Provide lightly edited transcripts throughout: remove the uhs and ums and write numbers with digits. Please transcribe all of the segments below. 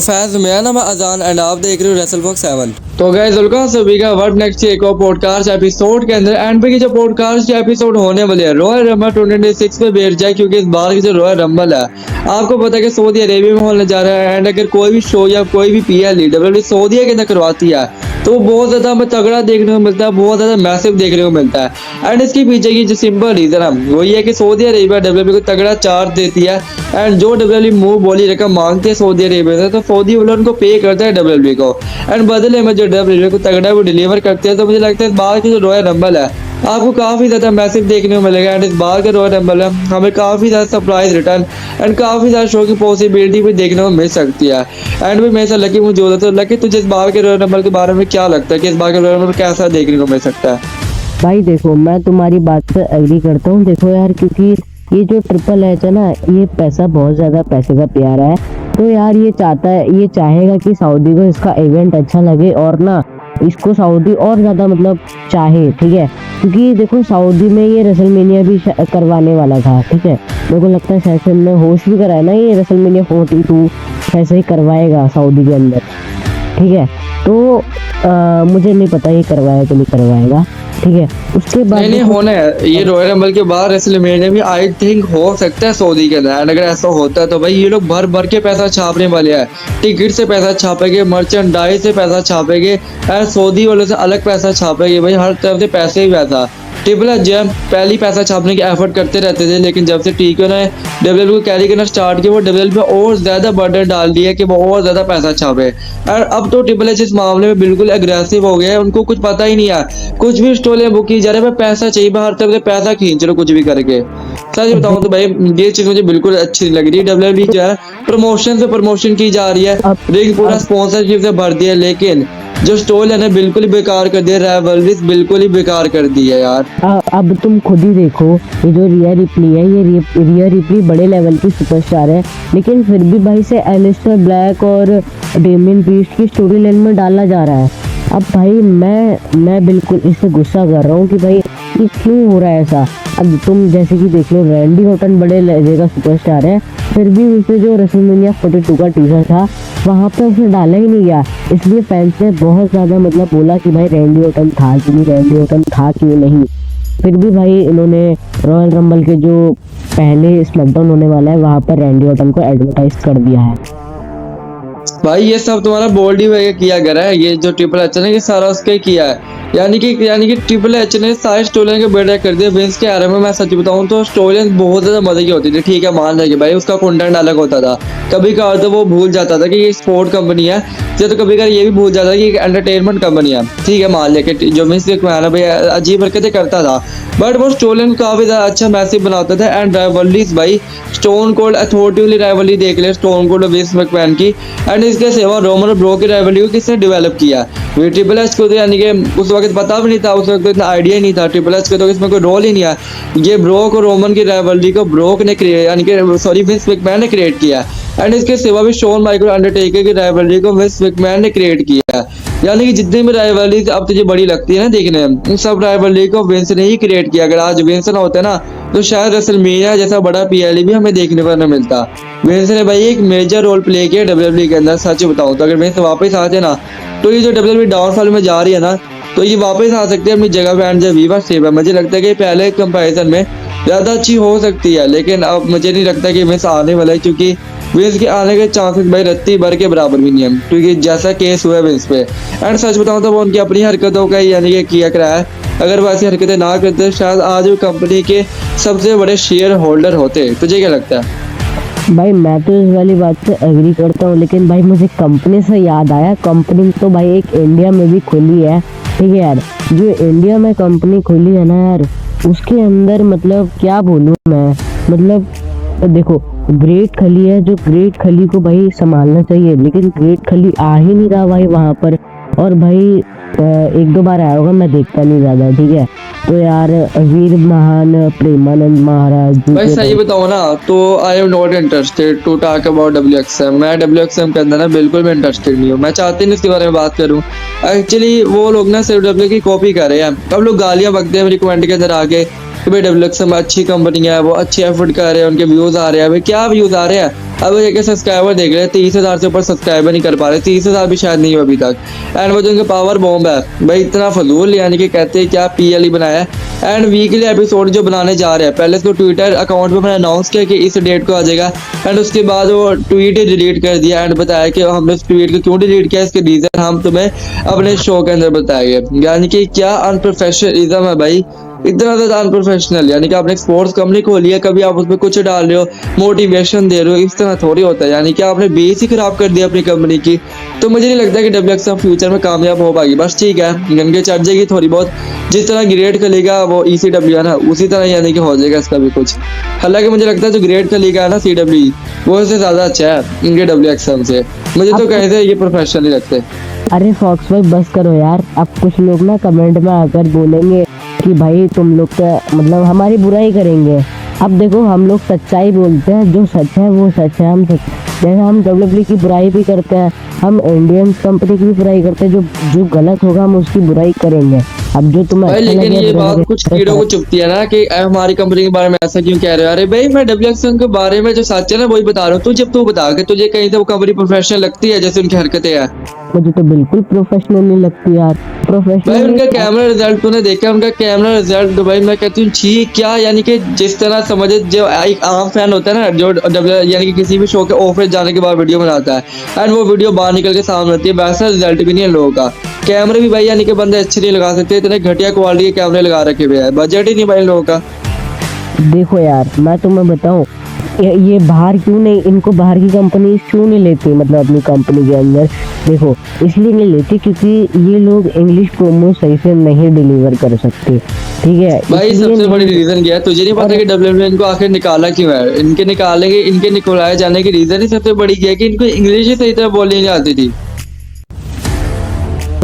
फैज मैं ना मैं अजान एंड आप देख रहे हो रेसल बॉक्स 7। तो गाइस वेलकम सभी का वर्ड नेक्स्ट एक और पॉडकास्ट एपिसोड के अंदर एंड पे की जो पॉडकास्ट एपिसोड होने वाले है रॉयल रंबल 2026 पे बैठ जाए, क्योंकि इस बार की जो रॉयल रंबल है आपको पता है कि सऊदी अरेबिया में होने जा रहा है। एंड अगर कोई भी शो या कोई भी पीएल डब्ल्यूडब्ल्यू सऊदी के अंदर करवाती है तो बहुत ज्यादा हमें तगड़ा देखने को मिलता है, बहुत ज्यादा मैसिव देखने को मिलता है। एंड इसके पीछे की जो सिंपल रीजन है वो ये है कि सऊदी अरेबिया डब्ल्यूडब्ल्यू को तगड़ा चार्ज देती है। एंड जो डब्ल्यूडब्ल्यू मुंह बोली रकम मांगते हैं सऊदी अरेबिया से, तो सऊदी वाले उनको पे करता है डब्ल्यूडब्ल्यू को। एंड बदले में जो डब्ल्यूडब्ल्यू को तगड़ा वो डिलीवर करते हैं। तो मुझे लगता है इस बार की जो रॉयल रंबल है आपको काफी ज्यादा मैसेज देखने को मिलेगा। एंड इस बार का रॉयल रंबल है हमें काफी ज्यादा सरप्राइज रिटर्न एंड काफी ज्यादा शो की पॉसिबिलिटी भी देखने को मिल सकती है। एंड भी मेरे साथ लकी मौजूद है। तो लकी तुझे इस बार के रॉयल रंबल के बारे में क्या लगता है कि इस बार के रॉयल रंबल कैसा देखने को मिल सकता है? भाई देखो, मैं तुम्हारी बात से एग्री करता हूँ। देखो यार, क्योंकि ये जो ट्रिपल एच है ना, ये पैसा बहुत ज्यादा पैसे का प्यारा है। तो यार ये चाहेगा कि सऊदी को इसका इवेंट अच्छा लगे और ना इसको सऊदी और ज्यादा मतलब चाहे, ठीक है। क्योंकि देखो सऊदी में ये रेसलमेनिया भी करवाने वाला था, ठीक है। मेरे को लगता है सेशन में होस्ट भी कराया ना, ये रेसलमेनिया 42 ऐसे ही करवाएगा सऊदी के अंदर, ठीक है। तो मुझे नहीं पता ये करवाएगा कि नहीं करवाएगा, ठीक है। उसके बाद नहीं होना है ये रॉयल रंबल के बाद रेसलमेनिया भी आई थिंक हो सकता है सऊदी के अंदर। एंड अगर ऐसा होता है तो भाई ये लोग भर भर के पैसा छापने वाले हैं। टिकट से पैसा छापेंगे, मर्चेंडाइज से पैसा छापेंगे, एंड सऊदी वालों से अलग पैसा छापेंगे। भाई हर तरफ से पैसे ही पैसा। ट्रिपल एच जब पहली पैसा छापने की एफर्ट करते रहते थे, लेकिन जब से टीके ने डब्ल्यूडब्ल्यू को कैरी करना स्टार्ट किया वो डब्ल्यूडब्ल्यू पे और ज्यादा बर्डन डाल दिया कि वो और ज्यादा पैसा छापे। और अब तो ट्रिपल एच इस मामले में बिल्कुल एग्रेसिव हो गया है। उनको कुछ पता ही नहीं है, कुछ भी स्टोर बुक की जा रही है, पैसा चाहिए, हर तरफ से पैसा खींच लो कुछ भी करके। सच बताऊं तो भाई ये चीज मुझे बिल्कुल अच्छी नहीं लग रही। डब्ल्यूडब्ल्यू जो है प्रमोशन से प्रमोशन की जा रही है, रिंग पूरा स्पॉन्सरशिप से भर दिया, लेकिन जो स्टोल है ना बिल्कुल ही बेकार कर दिया, राइवलरीज बिल्कुल ही बेकार कर दी है यार। अब तुम खुद ही देखो, ये जो रिया रिप्ली है, ये रिया रिप्ली बड़े लेवल की सुपरस्टार है, लेकिन फिर भी भाई से एलिस्टर ब्लैक और डेमियन प्रीस्ट की स्टोरी लाइन में डाला जा रहा है। अब भाई मैं बिल्कुल इससे गुस्सा कर रहा हूँ कि भाई ये क्यों हो रहा है ऐसा। अब तुम जैसे कि देख लो, रैंडी ऑर्टन बड़े लेवल का सुपरस्टार है, फिर भी उसे जो रेसलमेनिया 42 का टीजर था वहाँ पे उसे डाला ही नहीं गया। इसलिए फैंस ने बहुत ज़्यादा मतलब बोला कि भाई रैंडी ऑर्टन था कि नहीं, रैंडी ऑर्टन था क्यों नहीं। फिर भी भाई इन्होंने रॉयल रंबल के जो पहले स्मैकडाउन होने वाला है वहाँ पर रैंडी ऑर्टन को एडवर्टाइज कर दिया है। भाई ये सब तुम्हारा बोल्ड ही किया गया है। ये जो ट्रिपल एच ने ये सारा उसके किया है, यानी कि ट्रिपल एच ने सारे स्टोलियन के बेड़ा कर दिया। विंस के बारे में मैं सच बताऊं तो स्टोलियन बहुत ज्यादा मजे की होती थी, ठीक है मान रहे भाई उसका कंटेंट अलग होता था। कभी कभार तो वो भूल जाता था कि ये स्पोर्ट कंपनी है, तो कभी कभार ये भी भूल जाता था कि एंटरटेनमेंट कंपनी है, ठीक है मान लिया कि जो विंस मैन है भाई अजीब हरकतें करता था, बट वो स्टोलियन को काफी ज्यादा अच्छा मैसेज बनाता था। एंड राइवलरीज भाई स्टोन कोल्ड अथॉरिटी वाली राइवलरी देख ले, स्टोन कोल्ड और विंस मैकमैन की। एंड इसके सिवा रोमन ब्रो की राइवलरी को किसने डेवलप किया? ट्रिपल एच को तो यानी कि उस वक्त पता भी नहीं था, उस वक्त इतना आइडिया ही नहीं था ट्रिपल एच का, तो इसमें कोई रोल ही नहीं है। ये ब्रोक और रोमन की राइवलरी को ब्रोक ने यानी कि सॉरी विंस मैकमैन ने क्रिएट किया। एंड इसके सिवा भी शॉन माइकल अंडरटेकर की राइवलरी को विंस मैकमैन ने क्रिएट किया। यानी कि जितनी भी राइवलरी अब तुझे बड़ी लगती है ना देखने में, उन सब राइवलरी को विंस ने ही क्रिएट किया। अगर आज विंस ना होता ना तो शायद रेसलमेनिया जैसा बड़ा पीएलई भी हमें देखने को न मिलता। विंस ने भाई एक मेजर रोल प्ले किया डब्ल्यूडब्ल्यू के अंदर। सच बताऊं तो अगर विंस वापस आते ना तो ये जो डब्ल्यूडब्ल्यू डाउनफॉल में जा रही है ना, तो ये वापस आ सकते हैं अपनी जगह पे। एंड जब वीवा सेव है, मुझे लगता है कि पहले कंपैरिजन में ज़्यादा अच्छी हो सकती है, लेकिन अब मुझे नहीं लगता कि विंस आने वाला है, क्योंकि विंस के आने के चांसेस भाई रत्ती भर के बराबर भी नहीं है, क्योंकि जैसा केस हुआ है विंस पे। एंड सच बताऊं तो वो उनकी अपनी हरकतों का यानी कि किया कराया है। अगर वो ऐसी हरकतें ना करते शायद आज वो कंपनी के सबसे बड़े शेयर होल्डर होते। तुझे क्या लगता है? भाई मैं तो इस वाली बात से एग्री करता हूँ, लेकिन भाई मुझे कंपनी से याद आया, कंपनी तो भाई एक इंडिया में भी खुली है, ठीक है यार। जो इंडिया में कंपनी खुली है ना यार, उसके अंदर मतलब क्या बोलूँ मैं, मतलब देखो ग्रेट खली है, जो ग्रेट खली को भाई संभालना चाहिए, लेकिन ग्रेट खली आ ही नहीं रहा भाई वहाँ पर। और भाई एक दो बार आया होगा, मैं देखता नहीं ज़्यादा, ठीक है। तो यार वीर महान प्रेमानंद महाराज भाई सही बताओ ना तो I am not interested to talk about WXM। मैं WXM के अंदर ना बिल्कुल भी इंटरेस्टेड नहीं हूँ, मैं चाहती नहीं इसके बारे में बात करूँ। एक्चुअली वो लोग ना सिर्फ डब्ल्यू की कॉपी कर रहे हैं। अब लोग गालियाँ बकते हैं मेरी कमेंट के अंदर आके कि भाई WXM अच्छी कंपनी है, वो अच्छी एफर्ट कर रहे हैं, उनके व्यूज आ रहे हैं। भाई क्या व्यूज आ रहे हैं? अब एक सब्सक्राइबर देख रहे हैं, 30,000 से ऊपर सब्सक्राइबर नहीं कर पा रहे, 30,000 भी शायद नहीं हुआ अभी तक। एंड वो जो उनका पावर बॉम्ब है भाई, इतना फजूल, यानी कि कहते हैं क्या PL ही बनाया है। एंड वीकली एपिसोड जो बनाने जा रहे हैं, पहले इसको ट्विटर अकाउंट पे मैंने अनाउंस किया कि इस डेट को आ जाएगा, एंड उसके बाद वो ट्वीट ही डिलीट कर दिया एंड बताया कि हमने उस ट्वीट को क्यों डिलीट किया, इसके रीजन हम तुम्हें अपने शो के अंदर बताएंगे। यानी कि क्या अनप्रोफेशनलिज्म है भाई, इतना ज्यादा अनप्रोफेशनल। यानी कि आपने स्पोर्ट्स कंपनी खोली है, कभी आप उसमें कुछ डाल रहे हो, मोटिवेशन दे रहे हो, इस तरह थोड़ी होता है। यानी कि आपने बेस ही खराब कर दिया अपनी कंपनी की। तो मुझे नहीं लगता कि WXM फ्यूचर में कामयाब हो पाएगी। बस ठीक है, गन चढ़ जाएगी थोड़ी बहुत, जिस तरह ग्रेड का लीगा वो ECW है ना, उसी तरह यानी कि हो जाएगा इसका भी कुछ। हालांकि मुझे लगता है जो ग्रेड का लीगा है ना CWE, वो इससे ज्यादा अच्छा है इनके WXM से। मुझे तो कहते हैं ये प्रोफेशनल ही लगते हैं। अरे फॉक्स भाई बस करो यार, अब कुछ लोग ना कमेंट में आकर बोलेंगे कि भाई तुम लोग का मतलब हमारी बुराई करेंगे। अब देखो हम लोग सच्चाई बोलते हैं, जो सच है वो सच है। हम जैसे हम WWE की बुराई भी करते हैं, हम इंडियन कंपनी की भी बुराई करते हैं, जो गलत होगा हम उसकी बुराई करेंगे। अब जो तुम्हें भाई अच्छा लेकिन लगे ये बुरा बात लगे, कुछ कीड़ों को चुभती है ना कि हमारी कंपनी के बारे में ऐसा क्यों कह रहे हो। अरे भाई मैं WXM के बारे में जो सच है ना वही बता रहा हूँ। तू बता के तुझे कहीं से वो कंपनी प्रोफेशनल लगती है जैसे उनकी हरकतें हैं? मुझे तो बिल्कुल प्रोफेशनल नहीं लगती यार। भाई उनका प्रोफेशनल कैमरा रिजल्ट तूने देखा, उनका कैमरा रिजल्ट तो भाई मैं कहती हूँ छी क्या। यानी कि जिस तरह समझे जो एक आम फैन होता है ना, जो यानी कि किसी भी शो के ऑफिस जाने के बाद वीडियो बनाता है एंड वो वीडियो बाहर निकल के सामने होती है, वैसा रिजल्ट भी नहीं है लोगों का। कैमरे भी भाई यानी कि बंदे अच्छे नहीं लगा सकते, इतने घटिया क्वालिटी के कैमरे लगा रखे हुए हैं, बजट ही नहीं भाई लोगों का। देखो यार मैं तुम्हें बताऊं, ये बाहर क्यों नहीं, इनको बाहर की कंपनी क्यों नहीं लेती मतलब अपनी कंपनी के अंदर। देखो इसलिए नहीं लेती क्योंकि ये लोग इंग्लिश प्रोमो सही से नहीं डिलीवर कर सकते, ठीक है। भाई इसलिए सबसे नहीं- बड़ी रीजन क्या है, तुझे नहीं पता कि WWE इनको आखिर निकाला क्यों है? इनके निकालेंगे, इनके निकलाए जाने की रीजन ही सबसे बड़ी क्या है कि इनको इंग्लिश ही सही तरह बोलनी नहीं आती थी।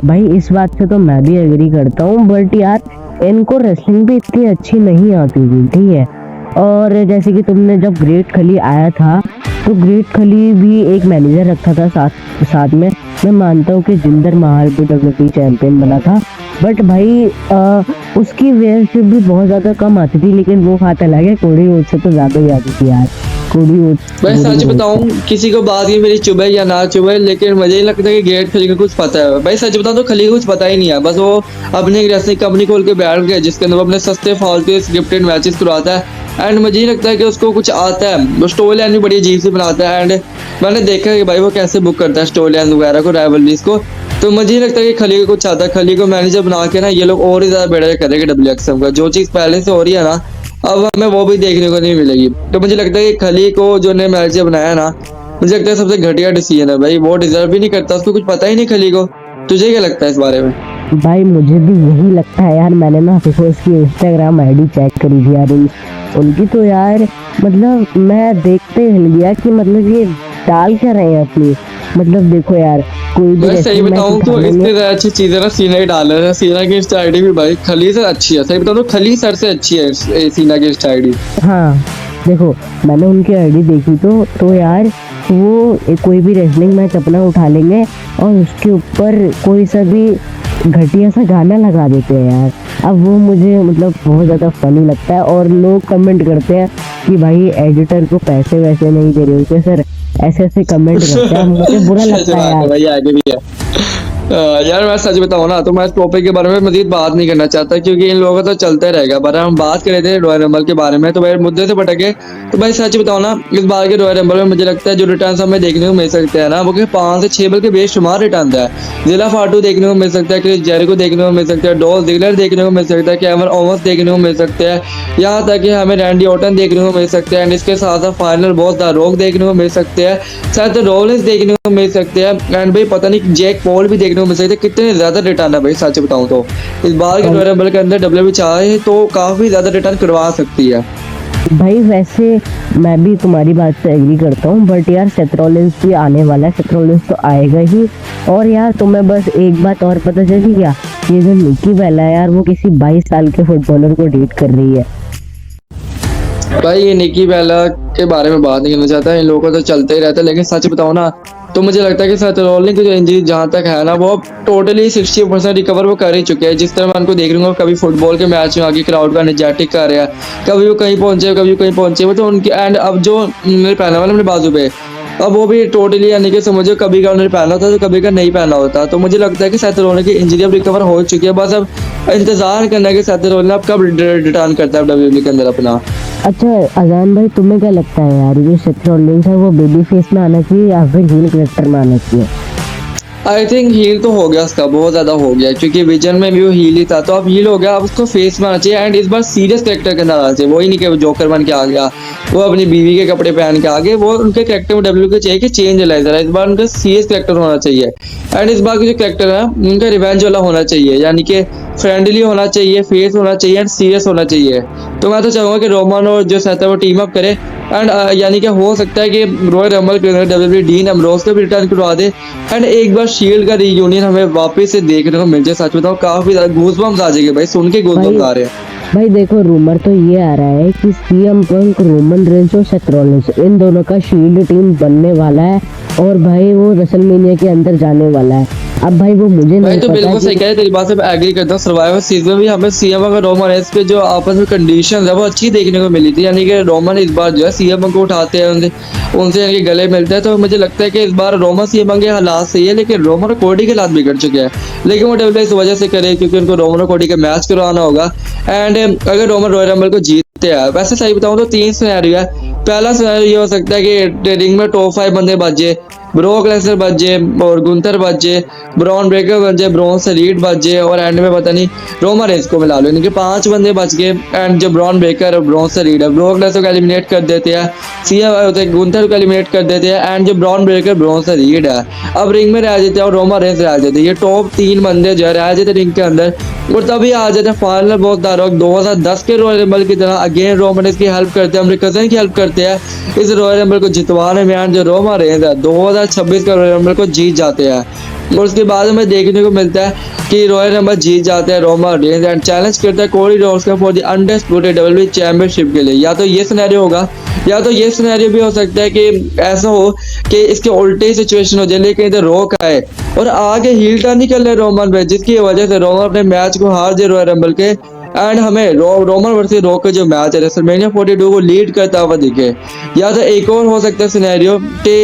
भाई इस बात से तो मैं भी एग्री करता हूँ, बट यार इनको रेसलिंग भी इतनी अच्छी नहीं आती थी, ठीक है। और जैसे कि तुमने जब ग्रेट खली आया था तो ग्रेट खली भी एक मैनेजर रखा था साथ में। मैं मानता हूँ कि जिंदर महल भी WWE चैंपियन बना था, बट भाई उसकी वेयरशिप भी बहुत ज़्यादा कम आती थी, लेकिन वो बात अलग है, कोडी रोड से तो ज़्यादा ही आती थी यार। कोडी रोड भाई सच बताऊं, किसी को बात की मेरी चुभे या ना चुभे, लेकिन मुझे नहीं लगता कि ग्रेट खली का कुछ पता है। भाई सच बताऊं तो खली को कुछ पता ही नहीं है, बस वो अपनी एक रेसलिंग कंपनी खोल के बैठ गया जिसके अंदर वो अपने सस्ते फालतू स्क्रिप्टेड मैचेस करवाता है। एंड मुझे नहीं लगता है कि उसको कुछ आता है। वो स्टोरी लाइन भी बड़ी अजीब सी बनाता है, एंड मैंने देखा है कि भाई वो कैसे बुक करता है स्टोरी लाइन वगैरह को, राइवलरीज को। तो मुझे नहीं लगता कि खली को कुछ आता है। खली को मैनेजर बना के ना ये लोग और ही ज्यादा बेटर करेंगे WXM का। जो चीज पहले से हो रही है ना, अब हमें वो भी देखने को नहीं मिलेगी। तो मुझे लगता है कि खली को जो ने मैनेजर बनाया ना, मुझे लगता है सबसे घटिया डिसीजन है भाई। वो डिजर्व भी नहीं करता, उसको कुछ पता ही नहीं खली को। तुझे क्या लगता है इस बारे में? भाई मुझे भी यही लगता है यार। मैंने ना उसकी इंस्टाग्राम आईडी चेक करी थी यार, उनकी तो यार मतलब मैं देखते हिल गया कि मतलब ये डाल क्या रहे हैं अपनी। मतलब देखो यार कोई भी मैं सही wrestling match बताऊं तो उठाने में- इससे ज्यादा अच्छी चीजें ना सीना ही डाल रहा है। सीना की इंस्टा आईडी भी भाई खली से अच्छी है। सही बताऊं तो खली सर से अच्छी है सीना की इंस्टा आईडी। हाँ देखो मैंने उनकी आईडी देखी तो यार वो कोई भी रेसलिंग मैच अपना उठा लेंगे और उसके ऊपर कोई सा भी घटिया सा गाना लगा देते हैं यार। अब वो मुझे मतलब बहुत ज़्यादा फनी लगता है, और लोग कमेंट करते हैं कि भाई एडिटर को पैसे वैसे नहीं दे रहे हो क्या सर, ऐसे ऐसे कमेंट करते हैं, मुझे बुरा लगता है यार। भाई आगे भी है। यार मैं सच बताऊं ना तो मैं इस टॉपिक के बारे में मजीद बात नहीं करना चाहता, क्योंकि इन लोगों का तो चलता रहेगा। पर हम बात कर रहे थे रॉयल रंबल के बारे में, तो भाई मुद्दे से भटके। तो भाई सच बताऊं ना, इस बार के रॉयल रंबल में मुझे लगता है जो रिटर्न हमें देखने को मिल सकते हैं ना, वो 5 से 6 बल्कि बेशुमार रिटर्न है। जिला फाटू देखने को मिल सकता है, क्रिस जेरिको देखने को मिल सकता है, डॉल जिगलर देखने को मिल सकता है, केविन ओवेंस देखने को मिल सकते हैं, यहाँ तक कि हमें रैंडी ऑर्टन देखने को मिल सकते हैं। एंड इसके साथ साथ फाइनल बॉस द रॉक देखने को मिल सकते हैं, साथ रोलेंस देखने को मिल सकते हैं। एंड भाई पता नहीं जैक पॉल भी देखने को मिल सकते हैं। कितने ज्यादा रिटर्न है भाई सच बताऊं तो। इस बार के रॉयल रंबल के अंदर WWE चाहे तो काफी ज्यादा रिटर्न करवा सकती है। भाई वैसे मैं भी तुम्हारी बात से एग्री करता हूँ, बट यार सेथ रॉलिंस भी आने वाला है, सेथ रॉलिंस तो आएगा ही। और यार तुम्हें बस एक बात और पता चली क्या, ये जो निकी बेला है यार वो किसी 22 साल के फुटबॉलर को डेट कर रही है। भाई ये निकी बेला के बारे में बात नहीं करना चाहता, इन लोगों का तो चलते ही रहता है। लेकिन सच बताओ ना तो मुझे लगता है कि सेथ रॉलिंस की जो इंजरी जहाँ तक है ना, वो टोटली 60% रिकवर वो कर ही चुके हैं। जिस तरह मैं उनको देख रहा हूँ, कभी फुटबॉल के मैच में आगे क्राउड का एनर्जेटिक कर रहा है, कभी वो कहीं पहुंचे कभी कहीं पहुंचे। वो तो उनके एंड अब जो मेरे पहले वाले अपने बाजू पे अब वो भी टोटली यानी कि समझो कभी का उन्होंने पहना होता तो कभी का नहीं पहना होता। तो मुझे लगता है कि सेथ रोलिंस की इंजरी अब रिकवर हो चुकी है, बस अब इंतजार करना है कि सेथ रोलिंस अब कब रिटर्न करता है WWE के अंदर अपना। अच्छा अजान भाई, तुम्हें क्या लगता है यार, ये सेथ रॉलिंस है वो बेबी फेस में आना चाहिए या फिर हील कैरेक्टर में आना चाहिए? आई थिंक हील तो हो गया उसका, बहुत ज्यादा हो गया, क्योंकि विजन में भी वो हील ही था, तो अब हील हो गया, अब उसको फेस में आना चाहिए। एंड इस बार सीरियस कैरेक्टर के अंदर आना चाहिए, वही नहीं कि वो जोकर बन के आ गया, वो अपनी बीवी के कपड़े पहन के आ गए। वो उनके कैरेक्टर में डब्ल्यू को चाहिए कि चेंज लाए जरा, इस बार उनका सीरियस कैरेक्टर होना चाहिए। एंड इस बार के जो कैरेक्टर है उनका रिवेंज वाला होना चाहिए, यानी कि फ्रेंडली होना चाहिए, फेस होना चाहिए एंड सीरियस होना चाहिए। तो मैं तो चाहूंगा कि रोमन और जो सेथ है वो टीम अप करे। एंड यानी कि हो सकता है कि रॉयल रंबल के अंदर WWE डीन एम्ब्रोस को भी रिटर्न करवा दे एंड एक बार शील्ड का रीयूनियन हमें वापस से देखने को मिल जाए। सच बताओ काफी ज्यादा गूज़बम्स आ जाएंगे भाई, सुन के गूज़बम्स आ रहे हैं। भाई देखो, रूमर तो ये आ रहा है कि सीएम पंक, रोमन रेंस और सेथ रॉलिंस इन दोनों का शील्ड टीम बनने वाला है और भाई वो रेसलमेनिया के अंदर जाने वाला है। अब भाई वो मुझे भाई नहीं तो पता बिल्कुल सही कि कह रहे, तेरी बात से मैं एग्री करता हूँ। सर्वाइवर सीजन में भी हमें सीएम और रोमन रेंस के जो आपस में कंडीशन है वो अच्छी देखने को मिली थी, यानी कि रोमन इस बार जो है सीएम को उठाते हैं, उनसे यानी कि गले मिलते हैं। तो मुझे लगता है कि इस बार रोमन सीएम के हालात सही है, लेकिन रोमन और कोडी के हालात बिगड़ चुके हैं। लेकिन वो डब्ल्यू इस वजह से करे क्योंकि उनको रोमन और कोडी का मैच करवाना होगा। एंड अगर रोमन रॉयल रंबल को जीतते हैं, वैसे सही बताऊं तो 3 सिनेरियो है। पहला सिनेरियो ये हो सकता है कि रिंग में टॉप 5 बंदे बचे, ब्रोक लेसनर बचे और गुंथर बचे, ब्रॉन ब्रेकर बचे, ब्रॉन रीड बचे और एंड में पता नहीं रोमन रेंस को मिला लो, इनके 5 बंदे बच गए। एंड जो ब्रॉन ब्रेकर और ब्रॉन रीड है, ब्रोक लेसनर को एलिमिनेट कर देते हैं, सीएम गुंथर को एलिमिनेट कर देते हैं एंड जो ब्रॉन ब्रेकर ब्रॉन रीड है अब रिंग में रह जाते हैं और रोमन रेंस रह जाते हैं। ये टॉप 3 बंदे जो है रह जाते रिंग के अंदर और तभी आ जाते हैं फाइनल बहुत दारोग 2010 के रॉयल रंबल की तरह अगेन रोमन रेंस की हेल्प करते हैं, अपने कजन की हेल्प करते हैं इस रॉयल रंबल को जितवाने में। एंड जो रोमन रेंस है 2026 का रॉयल रंबल को जीत जाते हैं और उसके बाद हमें देखने को मिलता है कि रॉयल रंबल जीत जाते हैं रोमन रेंस एंड चैलेंज करता है कोडी रोड्स का for the undisputed WWE championship के लिए। या तो ये सिनेरियो होगा या तो ये सिनेरियो भी हो सकता है कि ऐसा हो कि इसके उल्टे सिचुएशन हो जाए, लेकिन इधर रॉक आए और आगे हील टर्न निकल रहे रोमन पे, जिसकी वजह से रोमन अपने मैच को हार जाए रॉयल रंबल के एंड हमें रोमन वर्सेस रॉक का जो मैच है रेसलमेनिया 42 को लीड करता हुआ दिखे। या तो एक और हो सकता है सिनेरियो कि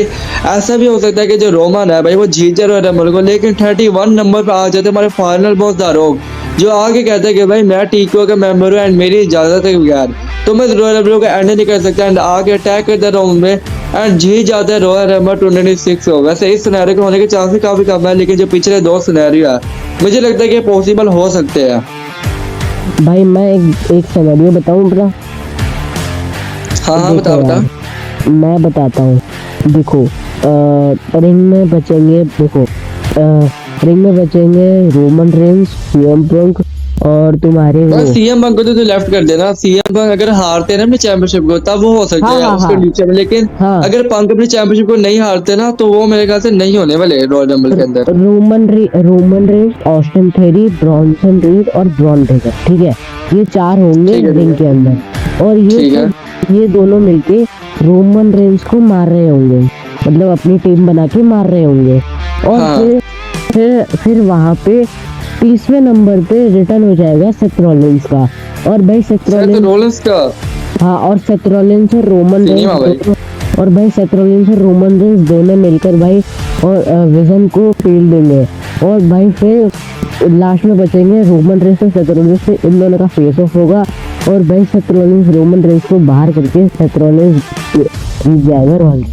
ऐसा भी हो सकता है कि जो रोमन है भाई वो जीत जाए रॉयल रंबल को, लेकिन 31 नंबर पे आ जाते हमारे फाइनल बॉस द रॉक, जो आगे कहता है कि भाई मैं टीको का मेंबर हूँ एंड मेरी इजाजत है बगैर तो मैं रॉयल रंबल को एंड नहीं कर सकता एंड आगे अटैक करता है रोमन में एंड जीत जाता है रॉयल रंबल 26 हो। वैसे इस सिनेरियो के होने के चांसेस काफी कम है, लेकिन जो पिछले 2 सिनेरियो है मुझे लगता है कि पॉसिबल हो सकते हैं। भाई मैं एक सिनेरियो बताऊं अपना? हाँ देखो बता। यार, मैं बताता हूँ। देखो रिंग में बचेंगे, देखो रिंग में बचेंगे रोमन रेंस, सीएम पंक और तुम्हारे वो सीएम पंक को तो लेफ्ट कर देना। सीएम पंक अगर हारते ना अपनी चैंपियनशिप को तब वो हो सकता है हाँ, उस हाँ। कंडीशन में, लेकिन हाँ। अगर पंक अपनी चैंपियनशिप को नहीं हारते ना तो वो मेरे ख्याल से नहीं होने वाले रॉयल रंबल के अंदर। Roman Reigns, Austin Theory, Bronson Reed और ब्रॉन ब्रेकर, ठीक है, ये 4 होंगे ठीक है, रिंग के अंदर और ठीक है। ये दोनों मिलके रोमन रेंस को मार रहे होंगे, मतलब अपनी टीम बना के मार रहे होंगे और हाँ। फिर वहां पे 30वें नंबर पे रिटर्न हो जाएगा सेथ रॉलिंस का और भाई सेथ रोलिंस का हाँ, और सेथ रॉलिंस और रोमन सिनेमा भाई। रेंस और भाई सेथ रॉलिंस और रोमन रेंस दोनों मिलकर भाई और विजन को फील देंगे और भाई फिर लास्ट में बचेंगे रोमन रेंस और सेथ रॉलिंस से, इन दोनों का फेस ऑफ होगा और भाई सेथ रॉलिंस रोमन रेंस को बाहर करके सेथ रॉलिंस जीत जाएगा रॉयल।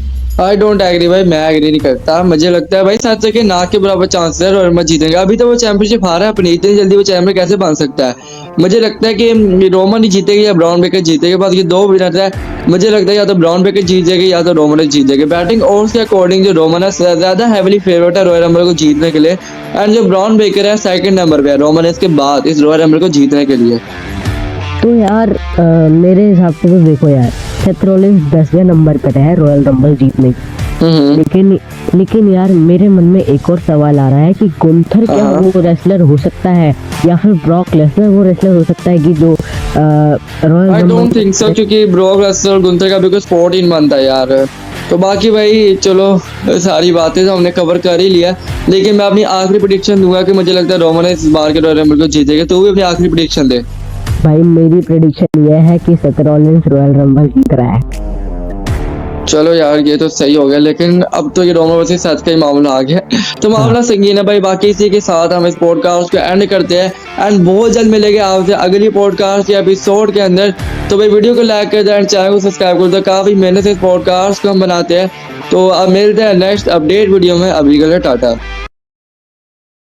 आई डोंट एग्री भाई, मैं एग्री नहीं करता। मुझे लगता है भाई सच के ना के बराबर चांस है रॉयल रंबल जीतेंगे। अभी तो वो चैंपियनशिप हारा है अपनी, इतनी जल्दी वो चैंपियन कैसे बन सकता है? मुझे लगता है कि रोमन ही जीतेगा या ब्राउन ब्रेकर जीतेगा, बस ये 2 विनर है। मुझे लगता है या तो ब्राउन ब्रेकर जीत जाएगा या तो रोमन जीत जाएगा। बैटिंग ओवर्स के अकॉर्डिंग जो रोमन है ज्यादा हेवली फेवरेट है रॉयल रंबल को जीतने के लिए एंड जो ब्राउन ब्रेकर है 2nd नंबर पे है रोमन इसके बाद इस रॉयल रंबल को जीतने के लिए। तो यार मेरे हिसाब से तो देखो यार, सेथ रॉलिंस 10वें नंबर पर है रॉयल रंबल जीतने की। लेकिन यार मेरे मन में एक और सवाल आ रहा है कि गुंथर क्या वो रेसलर हो सकता है या फिर ब्रॉक लेसनर वो रेसलर हो सकता है कि जो royal I don't think so, क्योंकि ब्रॉक लेसनर और गुंथर का भी कोई स्पोर्ट ही नहीं बनता यार। तो बाकी भाई चलो सारी बातें तो हमने कवर कर ही लिया, लेकिन मैं अपनी आखिरी प्रेडिक्शन दूंगा कि मुझे लगता है रोमन इस बार के रॉयल रंबल को जीतेगा। तो भी अपनी आखिरी प्रेडिक्शन दे। भाई मेरी प्रेडिक्शन ये है कि सेथ रॉलिंस रॉयल रंबल जीत रहा है। चलो यार ये तो सही हो गया, लेकिन अब तो ये डोमो वर्सेस सच का ही मामला आ गया। तो मामला संगीन है भाई। बाकी इसी के साथ हम इस पॉडकास्ट को एंड करते हैं एंड बहुत जल्द मिलेंगे आपसे अगली पॉडकास्ट या एपिसोड के अंदर। तो भाई वीडियो को लाइक कर दो एंड चैनल को सब्सक्राइब कर दो। काफी मेहनत से इस पॉडकास्ट को हम बनाते हैं। तो अब मिलते हैं नेक्स्ट अपडेट वीडियो में। अभी के लिए टाटा।